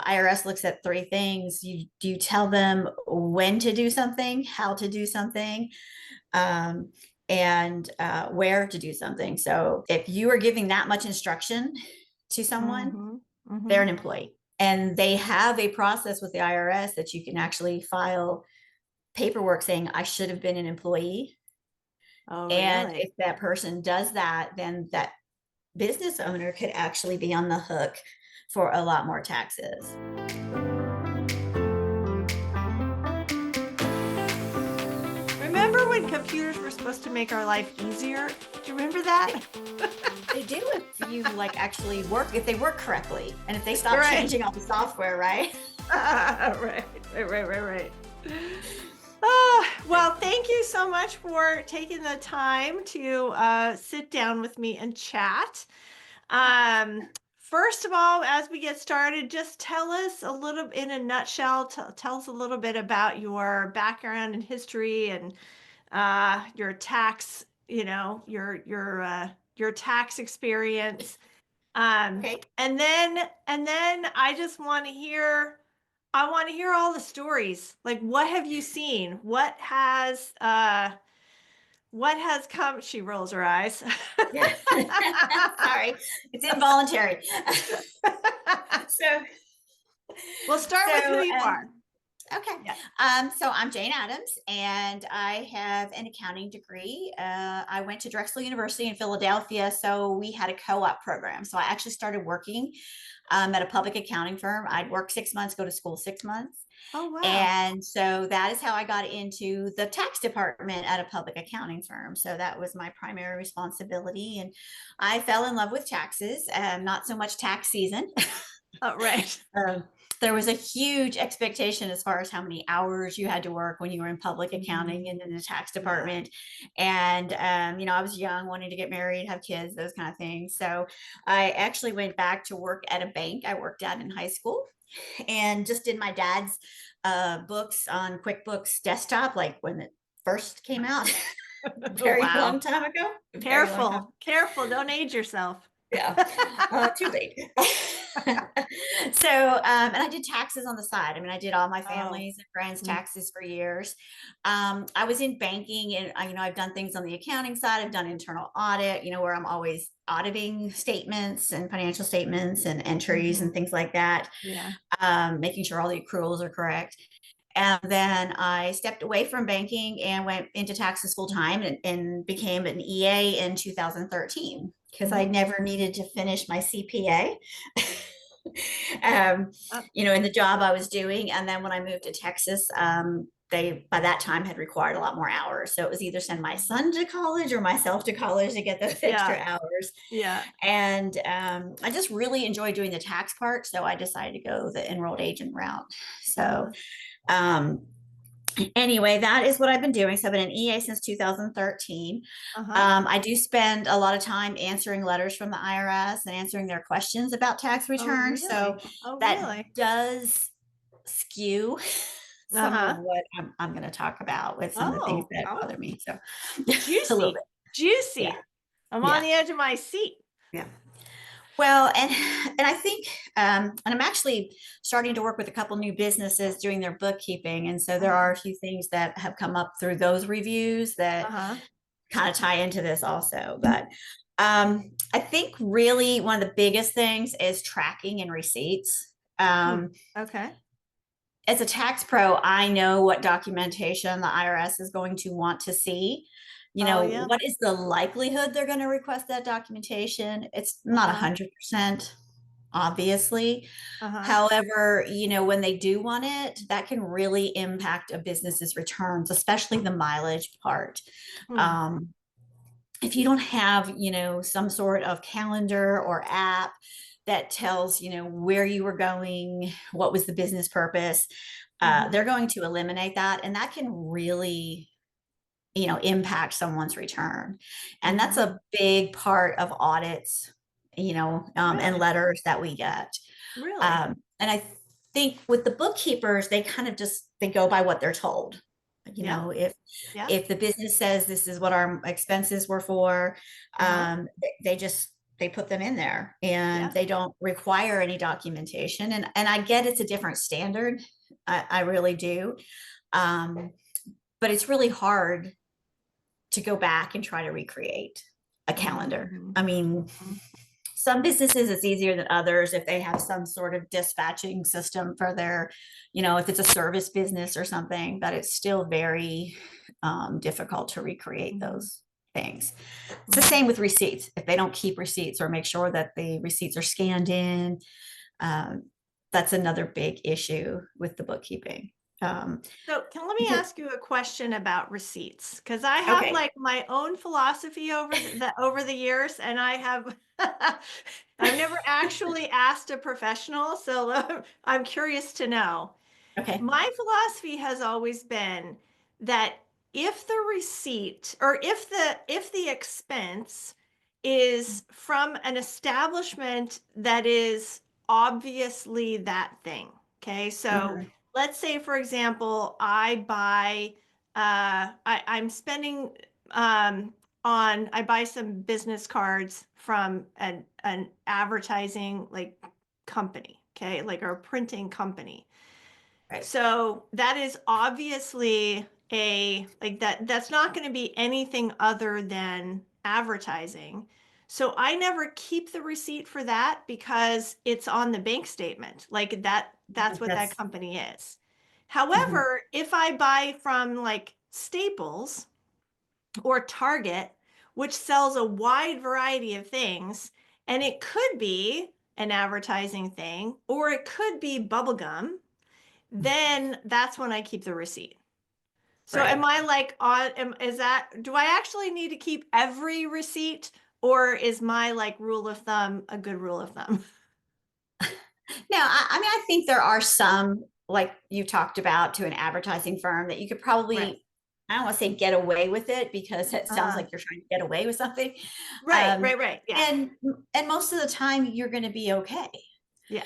the IRS looks at three things. Do you tell them when to do something, how to do something, um, and where to do something. So if you are giving that much instruction to someone, Mm-hmm. Mm-hmm. they're an employee. And they have a process with the IRS that you can actually file paperwork saying, I should have been an employee. Oh, And really? if that person does that, then that business owner could actually be on the hook for a lot more taxes. Remember when computers were supposed to make our life easier? Do you remember that? They do if you like actually work, if they work correctly, and if they stop Right. changing all the software, right? Right. Oh, well, thank you so much for taking the time to sit down with me and chat. First of all, as we get started, just tell us a little, in a nutshell, tell us a little bit about your background and history and your tax, your tax experience. Okay. And then I just want to hear, I want to hear all the stories. Like, what have you seen? What has come? She rolls her eyes. Yeah. Sorry, it's involuntary. So, We'll start with who so you are. okay. Yeah. So I'm Jane Adams, and I have an accounting degree. I went to Drexel University in Philadelphia, so we had a co-op program. So I actually started working at a public accounting firm. I'd work 6 months, go to school 6 months. Oh, wow. And so that is how I got into the tax department at a public accounting firm. So that was my primary responsibility. And I fell in love with taxes, not so much tax season. Oh, right. Um, there was a huge expectation as far as how many hours you had to work when you were in public accounting and in the tax department. And, I was young, wanting to get married, have kids, those kind of things. So I actually went back to work at a bank I worked at in high school and just did my dad's books on QuickBooks desktop, like when it first came out. Very Wow. long time ago. Very long time. Careful. Don't age yourself. Yeah, too late. So, and I did taxes on the side. I mean, I did all my Oh. family's and friends' Mm. taxes for years. I was in banking, and I've done things on the accounting side. I've done internal audit, where I'm always auditing statements and financial statements and entries and Mhm. things like that, Yeah. making sure all the accruals are correct. And then I stepped away from banking and went into taxes full time and became an EA in 2013 because I Mhm. never needed to finish my CPA. Uh, In the job I was doing. And then when I moved to Texas, they by that time had required a lot more hours. So it was either send my son to college or myself to college to get those extra yeah. hours. Yeah. And I just really enjoyed doing the tax part. So I decided to go the enrolled agent route. So Uh-huh. um, anyway, that is what I've been doing. So I've been an EA since 2013. Uh-huh. I do spend a lot of time answering letters from the IRS and answering their questions about tax Oh, returns. So really? Oh, that really? does skew some of Uh-huh. what I'm going to talk about with some of the things Oh, that oh, bother me. So a little juicy. bit. Yeah. Juicy. I'm on Yeah. the edge of my seat. Yeah. Well, and I think, and I'm actually starting to work with a couple new businesses doing their bookkeeping, and so there Uh-huh. are a few things that have come up through those reviews that Uh-huh. kind of tie into this also. But I think really one of the biggest things is tracking and receipts. Hmm. Um, Okay. as a tax pro, I know what documentation the IRS is going to want to see. Oh, yeah. What is the likelihood they're going to request that documentation? It's not Uh-huh. 100%, obviously. Uh-huh. However, when they do want it, that can really impact a business's returns, especially the mileage part. Hmm. Um, if you don't have, some sort of calendar or app that tells, where you were going, what was the business purpose, Mm-hmm. they're going to eliminate that. And that can really, impact someone's return. And that's Mm-hmm. a big part of audits, and Really? letters that we get. Really? And I think with the bookkeepers, they kind of just they go by what they're told. Yeah. If Yeah. the business says this is what our expenses were for, Uh-huh. they just they put them in there, and Yeah. they don't require any documentation. And I get it's a different standard. I really do. Um, but it's really hard to go back and try to recreate a calendar. Mhm. I mean, Mhm. some businesses it's easier than others if they have some sort of dispatching system for their, if it's a service business or something, but it's still very difficult to recreate Mhm. those things. It's the Mhm. same with receipts. If they don't keep receipts or make sure that the receipts are scanned in, um, that's another big issue with the bookkeeping. Um, So let me because, ask you a question about receipts, because I have okay, like my own philosophy over the years, and I have I've never actually asked a professional, so I'm curious to know. okay, My philosophy has always been that if the receipt or if the expense is from an establishment that is obviously that thing. Okay. So mhm, let's say, for example, I'm spending I buy some business cards from an advertising like company, okay, like a printing company. right, So that is obviously a like that's not going to be anything other than advertising. So I never keep the receipt for that because it's on the bank statement. Like that's what that that's, company is. mhm, However, if I buy from like Staples or Target, which sells a wide variety of things, and it could be an advertising thing or it could be bubble gum, then that's when I keep the receipt. So am right. I like is that, do I actually need to keep every receipt, or is my like rule of thumb a good rule of thumb? Now, I mean, I think there are some, like you talked about, to an advertising firm that you could Right. probably, I don't want to say get away with it because it sounds Uh, like you're trying to get away with something. right, Um, right, right. Yeah. and and most of the time you're going to be okay. Yeah.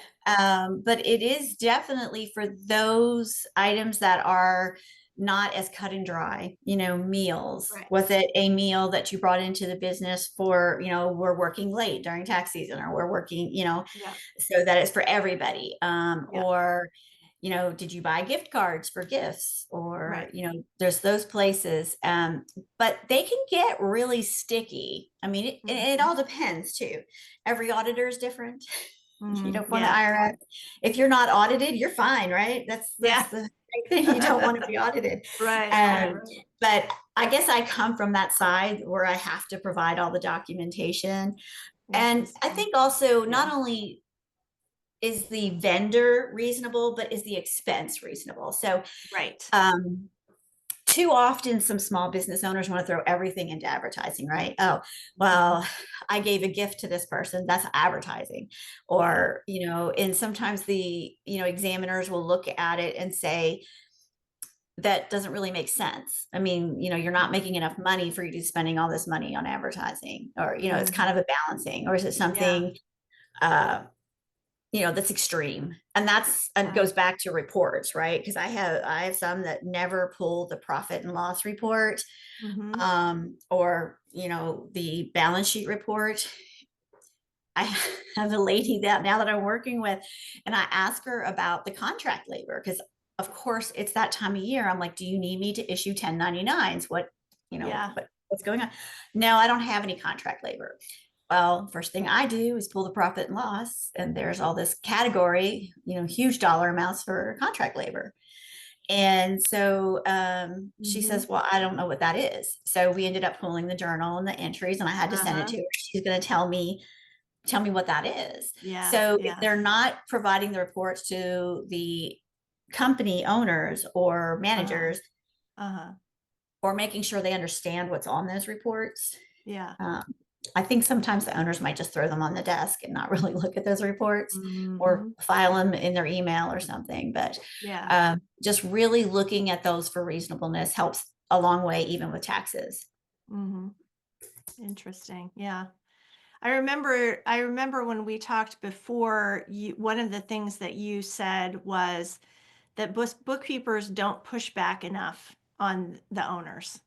But it is definitely for those items that are not as cut and dry, meals. Right. Was it a meal that you brought into the business for, we're working late during tax season, or we're working, Yeah. so that it's for everybody? Yeah. Or, did you buy gift cards for gifts? Or, Right. there's those places. But they can get really sticky. I mean, it Mhm. all depends too. Every auditor is different. Mhm. For the Yeah. IRS. If you're not audited, you're fine, right? That's Yeah. the great thing. You don't want to be audited. Right, right, Um, right. but I guess I come from that side where I have to provide all the documentation. And I Interesting. think also Yeah. not only is the vendor reasonable, but is the expense reasonable? So Right. um, too often some small business owners want to throw everything into advertising, right? Oh, Mhm. well, I gave a gift to this person, that's advertising. Yeah. Or, and sometimes the, examiners will look at it and say that doesn't really make sense. I mean, you're not making enough money for you to be spending all this money on advertising. Or, it's kind Mhm. of a balancing. Or is it Yeah. something uh that's extreme? And and Yeah. goes back to reports, right? Because I have some that never pull the profit and loss report, Mhm. or the balance sheet report. I have a lady that now that I'm working with, and I ask her about the contract labor because, of course, it's that time of year. I'm like, do you need me to issue 1099s? Yeah. What's going on? No, I don't have any contract labor. Well, first thing I do is pull the profit and loss, and there's all this category, huge dollar amounts for contract labor. And so she Mhm. says, well, I don't know what that is. So we ended up pulling the journal and the entries, and I had to send it Uh-huh. to her. She's going to tell me what that is. Yeah. So if Yeah. they're not providing the reports to the company owners or Uh-huh. managers, Uh-huh. or making sure they understand what's on those reports, Yeah. um, I think sometimes the owners might just throw them on the desk and not really look at those reports, or Mhm. file them in their email or something. But Yeah. just really looking at those for reasonableness helps a long way, even with taxes. Mhm. Interesting. Yeah. I remember when we talked before, one of the things that you said was that bookkeepers don't push back enough on the owners.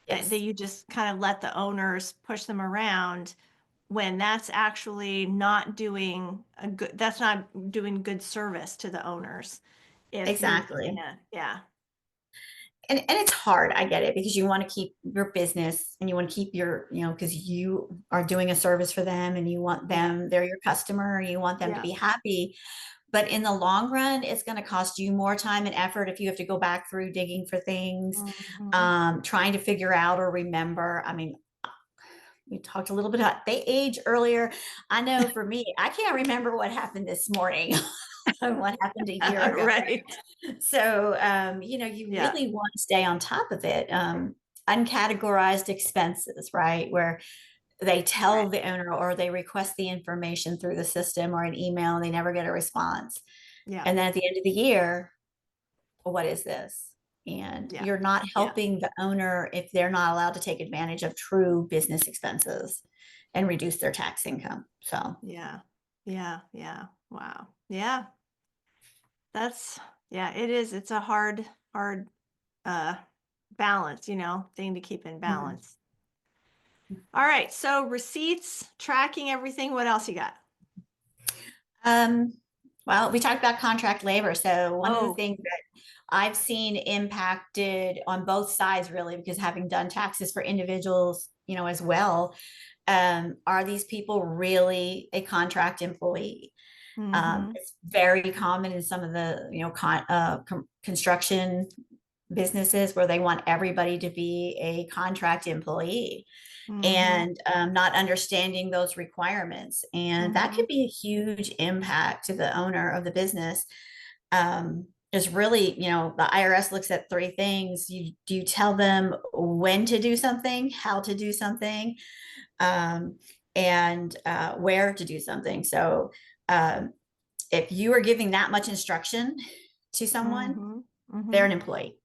That Yes. you just kind of let the owners push them around. when that's actually not doing that's not doing good service to the owners. If you're, Exactly. yeah. And it's hard. I get it, because you want to keep your business and you want to keep your, because you are doing a service for them and you want Yeah. them, they're your customer, you want them to Yeah. be happy. But in the long run, it's going to cost you more time and effort if you have to go back through digging for things, Mhm. trying to figure out or remember. I mean, we talked a little bit about they age earlier. I know for me, I can't remember what happened this morning and what happened a year ago. Right. So, you Yeah. really want to stay on top of it. Uncategorized expenses, right? Where they tell Right. the owner or they request the information through the system or an email and they never get a response. Yeah. And then at the end of the year, well, what is this? And Yeah. you're not Yeah. helping the owner if they're not allowed to take advantage of true business expenses and reduce their tax income. So, Yeah. Yeah. Yeah. Wow. Yeah. That's, yeah, it is. It's a hard uh balance, thing to keep in mhm. balance. All right. So receipts, tracking everything. What else you got? Um, well, we talked about contract labor. So one of the Oh. things that I've seen impacted on both sides, really, because having done taxes for individuals, as well, are these people really a contract employee? Mm-hmm. It's very common in some of the, construction businesses where they want everybody to be a contract employee, Mm-hmm. and not understanding those requirements. And that Mm-hmm. could be a huge impact to the owner of the business. Is really, the IRS looks at three things. Do you tell them when to do something, how to do something, um, and where to do something. So um, if you are giving that much instruction to someone, Mm-hmm. Mm-hmm. they're an employee.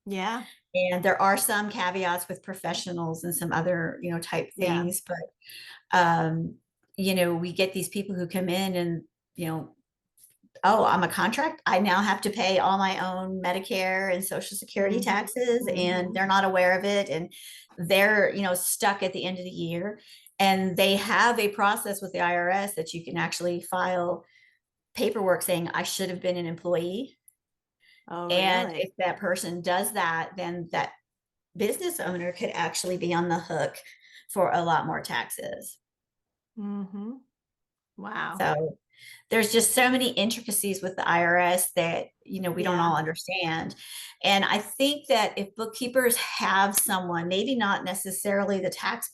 Yeah. And there are some caveats with professionals and some other, type Yeah. things, but we get these people who come in and, oh, I'm a contract. I now have to pay all my own Medicare and Social Security Mm-hmm. taxes, and Mm-hmm. they're not aware of it. And they're, stuck at the end of the year. And they have a process with the IRS that you can actually file paperwork saying, I should have been an employee. Oh, And really? if that person does that, then that business owner could actually be on the hook for a lot more taxes. Mm-hmm. Wow. So there's just so many intricacies with the IRS that, we don't Yeah. all understand. And I think that if bookkeepers have someone, maybe not necessarily the tax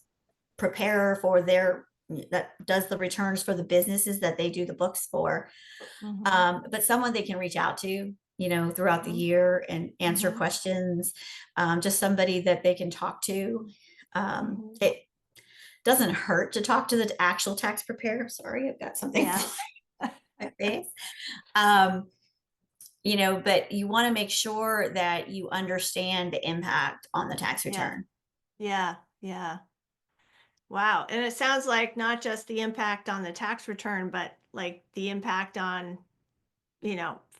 preparer for that does the returns for the businesses that they do the books for, Mm-hmm. but someone they can reach out to, throughout the Mm-hmm. year and answer Mm-hmm. questions, just somebody that they can talk to. Mm-hmm. It doesn't hurt to talk to the actual tax preparer. Sorry, I've got something Yeah. flying in my face. Um, but you want to make sure that you understand the impact on the tax Yeah. return. Yeah. Yeah. Wow. And it sounds like not just the impact on the tax return, but like the impact on,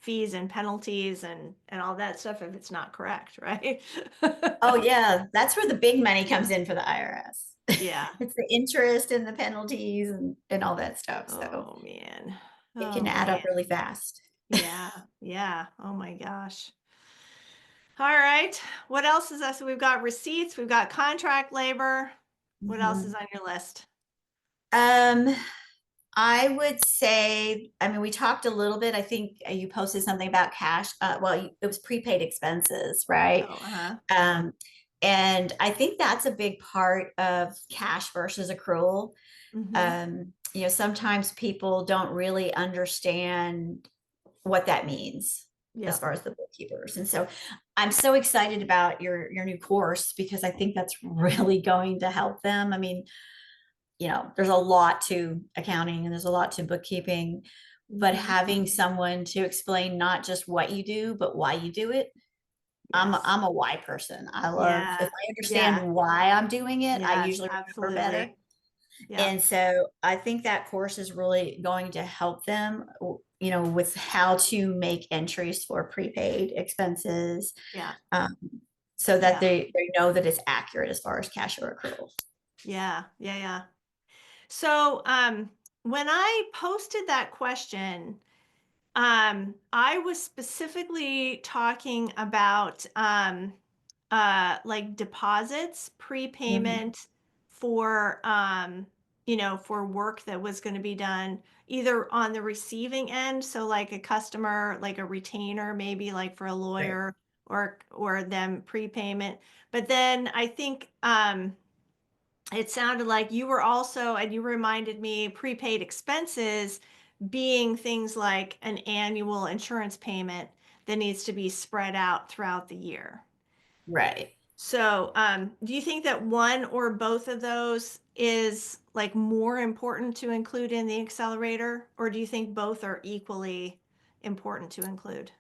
fees and penalties and all that stuff if it's not correct, right? Oh yeah, that's where the big money comes in for the IRS. Yeah. It's the interest and the penalties and all that stuff. So Oh man. it Oh can add up man. really fast. Yeah. Yeah. Oh my gosh. All right. What else is that? So we've got receipts, we've got contract labor. What else is Mhm. on your list? Um, I would say, I mean, we talked a little bit. I think you posted something about cash. It was prepaid expenses, right? Oh, uh-huh. Um, and I think that's a big part of cash versus accrual. Mm-hmm. Sometimes people don't really understand what that means as Yep. far as the bookkeepers. And so I'm so excited about your new course, because I think that's really going to help them. I mean, there's a lot to accounting and there's a lot to bookkeeping, but Mm-hmm. having someone to explain not just what you do, but why you do it. Yes. I'm a why person. I love, if Yeah. I understand Yeah. why I'm doing it, I Yes, usually remember better. absolutely. Yep. And so I think that course is really going to help them, with how to make entries for prepaid expenses, Yeah. um, so that Yeah. they know that it's accurate as far as cash or accrual. Yeah. Yeah. Yeah. So, when I posted that question, I was specifically talking about like deposits, Mhm. prepayment for for work that was going to be done either on the receiving end, so like a customer, like a retainer, maybe like for a Right. lawyer or them prepayment. But then I think it sounded like you were also, and you reminded me, prepaid expenses being things like an annual insurance payment that needs to be spread out throughout the year. Right. So, do you think that one or both of those is like more important to include in the accelerator, or do you think both are equally important to include?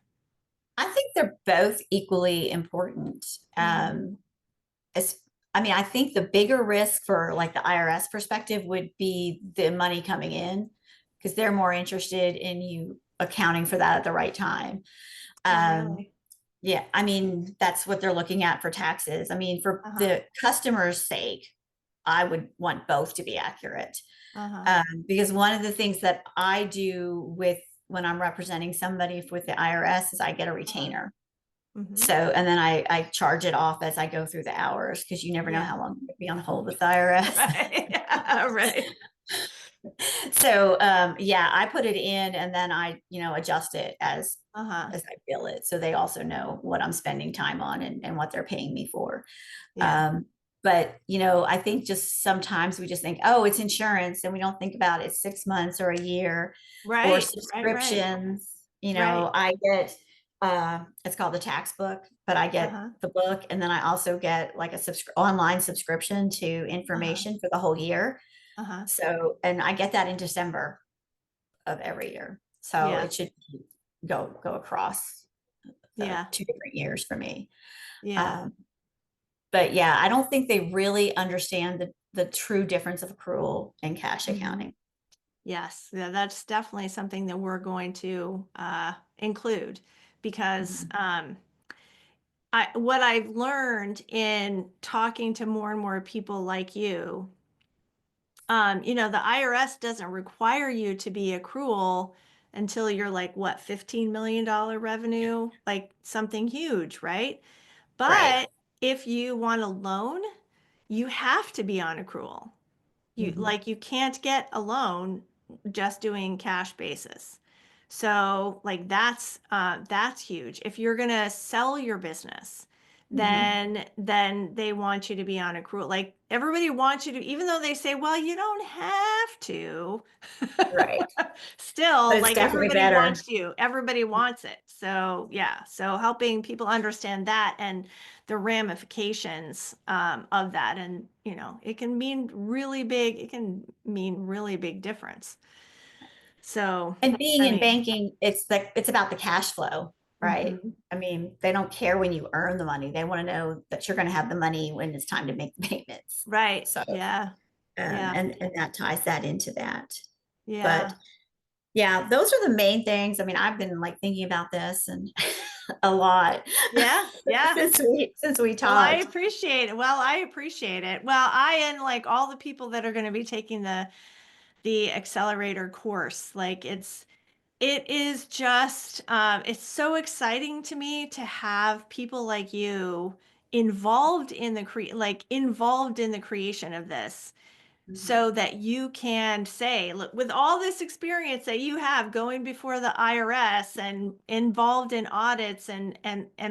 I think they're both equally important. Mm-hmm. As, I mean, I think the bigger risk for like the IRS perspective would be the money coming in because they're more interested in you accounting for that at the right time. Oh, Um, really? yeah, I mean, that's what they're looking at for taxes. I mean, for Uh-huh. the customer's sake, I would want both to be accurate. Uh-huh. Because one of the things that I do with when I'm representing somebody with the IRS is I get a Uh-huh. retainer. Mm-hmm. So, and then I charge it off as I go through the hours because you never know Yeah. how long you'll be on hold with the IRS. Right. Yeah, right. So, yeah, I put it in and then I, adjust it Uh-huh. as I bill it. So they also know what I'm spending time on and what they're paying me for. Yeah. Um, but I think just sometimes we just think, oh, it's insurance, and we don't think about it 6 months or a year or Right. Right. Right. subscriptions. Right. I get it's called the tax book, but I get Uh-huh. the book, and then I also get like a online subscription to Uh-huh. information for the whole year. Uh-huh. So, and I get that in December of every year. So Yeah. it should go across Yeah. 2 different years for me. Yeah. Um, but yeah, I don't think they really understand the true difference of accrual and cash Hmm. accounting. Yes. Yeah, that's definitely something that we're going to include because Mhm. what I've learned in talking to more and more people like you, the IRS doesn't require you to be accrual until you're like what, $15 million revenue, like something huge, right? Right. But if you want a loan, you have to be on accrual. Mhm. You can't get a loan just doing cash basis. So like that's huge. If you're gonna sell your business, Mhm. then they want you to be on accrual. Like everybody wants you to, even though they say, well, you don't have to. Right. But Still, it's like definitely everybody better. wants you. Everybody wants it. So yeah. So helping people understand that and the ramifications of that, and it can mean really big. It can mean really big difference. So And being I in mean, banking, it's about the cash flow, right? mhm. I mean, they don't care when you earn the money. They want to know that you're going to have the money when it's time to make the payments. Right. So, Yeah. Yeah. and that ties that into that. But Yeah. yeah, those are the main things. I mean, I've been like thinking about this and a lot Yeah. Yeah. since we Well, I talked. appreciate it. Well, I appreciate it. Well, I and like all the people that are going to be taking the accelerator course, like it is just it's so exciting to me to have people like you involved in the creation of this, Mhm. so that you can say, look, with all this experience that you have going before the IRS and involved in audits and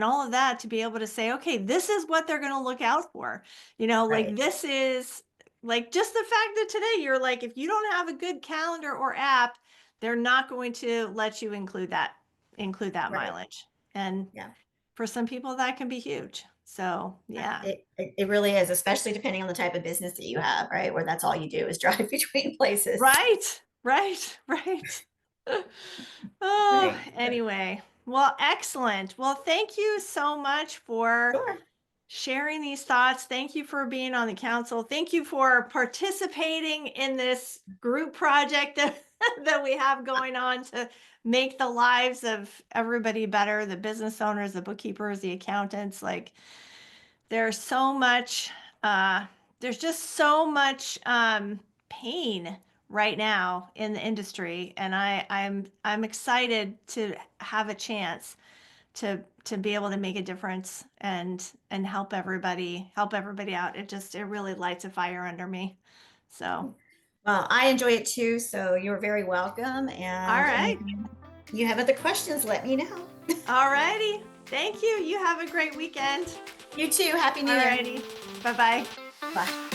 all of that, to be able to say, okay, this is what they're going to look out for. Like Right, this is like just the fact that today you're like, if you don't have a good calendar or app, they're not going to let you include that right. mileage. And Yeah. for some people that can be huge. So, yeah. It really is, especially depending on the type of business that you have, right? Where that's all you do is drive between places. Right, right, right. Oh, Right. anyway. Well, excellent. Well, thank you so much for Sure. sharing these thoughts. Thank you for being on the council. Thank you for participating in this group project that, that we have going on to make the lives of everybody better, the business owners, the bookkeepers, the accountants. Like there's so much, uh, there's just so much pain right now in the industry, and I'm excited to have a chance to be able to make a difference and help everybody out. It really lights a fire under me. So, Well, I enjoy it too, so you're very welcome. all And right. anything you have other questions, let me know. All righty. Thank you. You have a great weekend. You too. Happy New All Year. righty. Bye-bye. Bye.